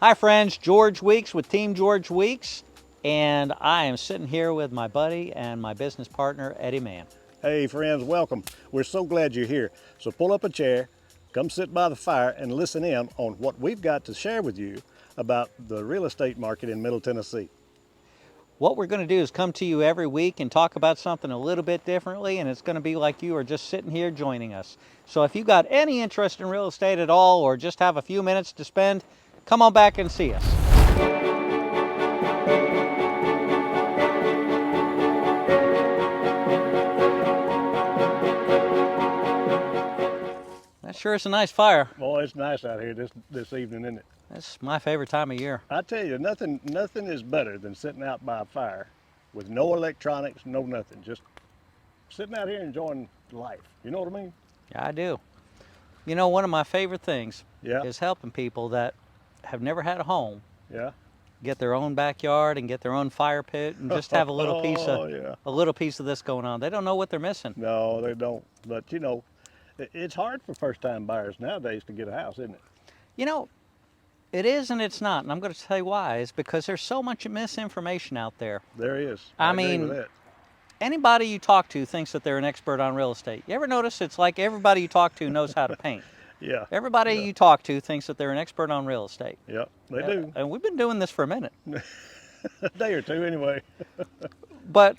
Hi friends, George Weeks with Team George Weeks, and I am sitting here with my buddy and my business partner, Eddie Mann. Hey friends, welcome. We're so glad you're here. So pull up a chair, come sit by the fire and listen in on what we've got to share with you about the real estate market in Middle Tennessee. What we're going to do is come to you every week and talk about something a little bit differently, and it's going to be like you are just sitting here joining us. So if you've got any interest in real estate at all, or just have a few minutes to spend, come on back and see us. That sure is a nice fire. Boy, it's nice out here this evening, isn't it? That's my favorite time of year. I tell you, nothing is better than sitting out by a fire with no electronics, no nothing, just sitting out here enjoying life. You know what I mean? Yeah, I do. You know, one of my favorite things Yeah. is helping people that have never had a home Yeah. get their own backyard and get their own fire pit and just have a little piece of Oh yeah. a little piece of this going on. They don't know what they're missing. No, they don't. But you know, it's hard for first-time buyers nowadays to get a house, isn't it? You know, it is and it's not, and I'm going to tell you why. Is because there's so much misinformation out there. There is. I agree mean, with that. Anybody you talk to thinks that they're an expert on real estate. You ever notice it's like everybody you talk to knows how to paint? Yeah. Everybody Yeah. you talk to thinks that they're an expert on real estate. Yeah, they do. And we've been doing this for a minute. A day or two anyway. But,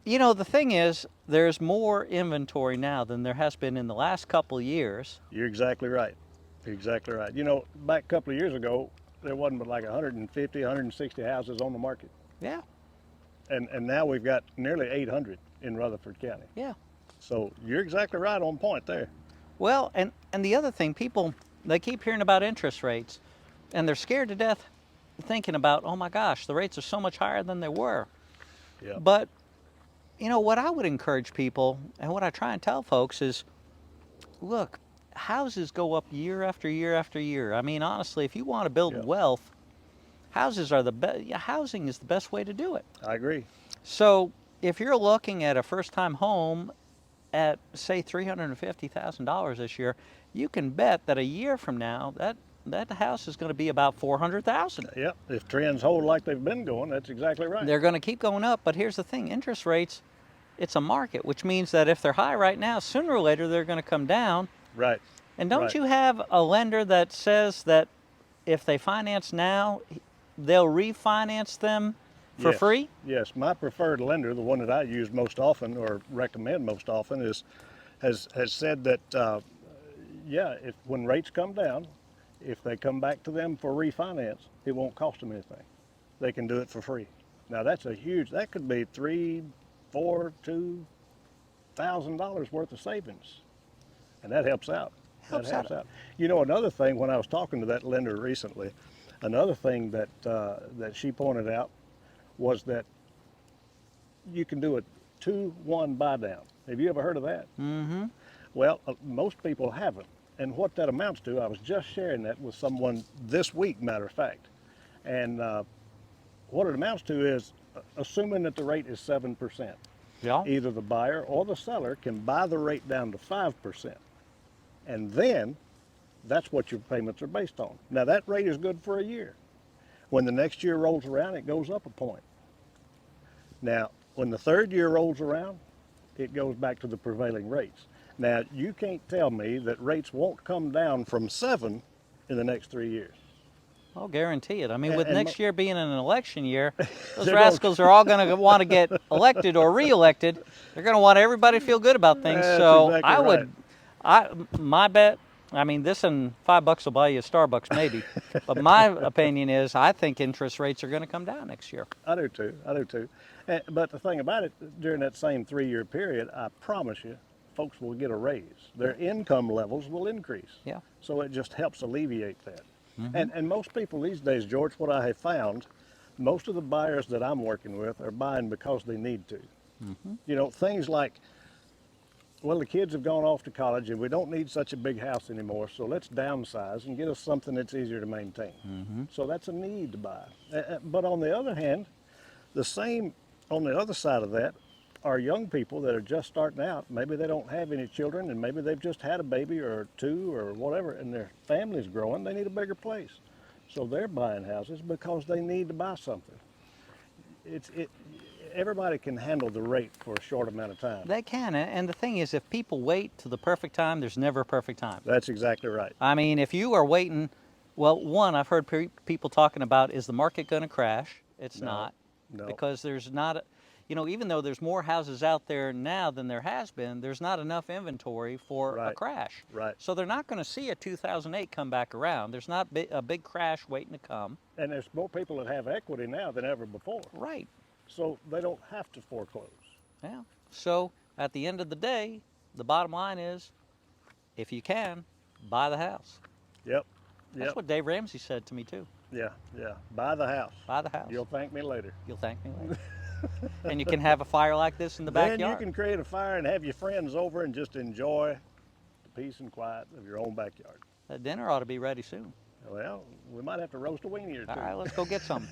you know, the thing is, there's more inventory now than there has been in the last couple of years. You're exactly right. You're exactly right. You know, back a couple of years ago, there wasn't but like 150, 160 houses on the market. Yeah, And now we've got nearly 800 in Rutherford County. yeah. So you're exactly right on point there. Well, and the other thing, people, they keep hearing about interest rates, and they're scared to death thinking about, oh my gosh, the rates are so much higher than they were. Yeah. But, you know, what I would encourage people, and what I try and tell folks is, look, houses go up year after year after year. I mean, honestly, if you want to build Yeah. wealth, houses are the best. Housing is the best way to do it. I agree. So if you're looking at a first-time home at, say, $350,000 this year, you can bet that a year from now, that house is going to be about $400,000. Yep. If trends hold like they've been going, that's exactly right. They're going to keep going up, but here's the thing, interest rates, it's a market, which means that if they're high right now, sooner or later they're going to come down. Right. And don't Right. you have a lender that says that if they finance now, they'll refinance them for Yes. free? Yes, my preferred lender, the one that I use most often or recommend most often, has said that yeah, if when rates come down, if they come back to them for refinance, it won't cost them anything. They can do it for free. Now that's a huge. That could be $3, $4, $2,000 worth of savings, and that helps out. Helps that helps out. out. You know, another thing when I was talking to that lender recently, another thing that that she pointed out was that you can do a 2-1 buy down. Have you ever heard of that? Mm-hmm. Well, most people haven't. And what that amounts to, I was just sharing that with someone this week, matter of fact. And what it amounts to is assuming that the rate is 7%. Yeah. Either the buyer or the seller can buy the rate down to 5%. And then that's what your payments are based on. Now that rate is good for a year. When the next year rolls around, it goes up a point. Now, when the third year rolls around, it goes back to the prevailing rates. Now, you can't tell me that rates won't come down from 7 in the next 3 years. I'll guarantee it. I mean, with And next year being an election year, those They're rascals are all going to want to get elected or re-elected. They're going to want everybody to feel good about things. That's So exactly I would, right. my bet. I mean, this and $5 will buy you a Starbucks maybe. But my opinion is, I think interest rates are going to come down next year. I do too. I do too. But the thing about it, during that same 3-year period, I promise you, folks will get a raise. Their income levels will increase. Yeah. So it just helps alleviate that. And most people these days, George, what I have found, most of the buyers that I'm working with are buying because they need to. You know, things like, well, the kids have gone off to college and we don't need such a big house anymore, so let's downsize and get us something that's easier to maintain. So that's a need to buy. But on the other hand, the same, on the other side of that, are young people that are just starting out. Maybe they don't have any children and maybe they've just had a baby or two or whatever and their family's growing. They need a bigger place. So they're buying houses because they need to buy something. It everybody can handle the rate for a short amount of time. They can, and the thing is, if people wait to the perfect time, there's never a perfect time. That's exactly right. I mean, if you are waiting, well, one, I've heard people talking about, is the market going to crash? It's No, not, no. because there's not, even though there's more houses out there now than there has been, there's not enough inventory for a Right, crash. right. So they're not going to see a 2008 come back around. There's not a big crash waiting to come. And there's more people that have equity now than ever before. Right. So they don't have to foreclose. Yeah. So at the end of the day, the bottom line is, if you can, buy the house. Yep. That's Yep. what Dave Ramsey said to me too. Yeah, yeah. Buy the house. Buy the house. You'll thank me later. You'll thank me later. And you can have a fire like this in the Then backyard. you can create a fire and have your friends over and just enjoy the peace and quiet of your own backyard. Dinner ought to be ready soon. Well, we might have to roast a weenie or two. All right, let's go get some.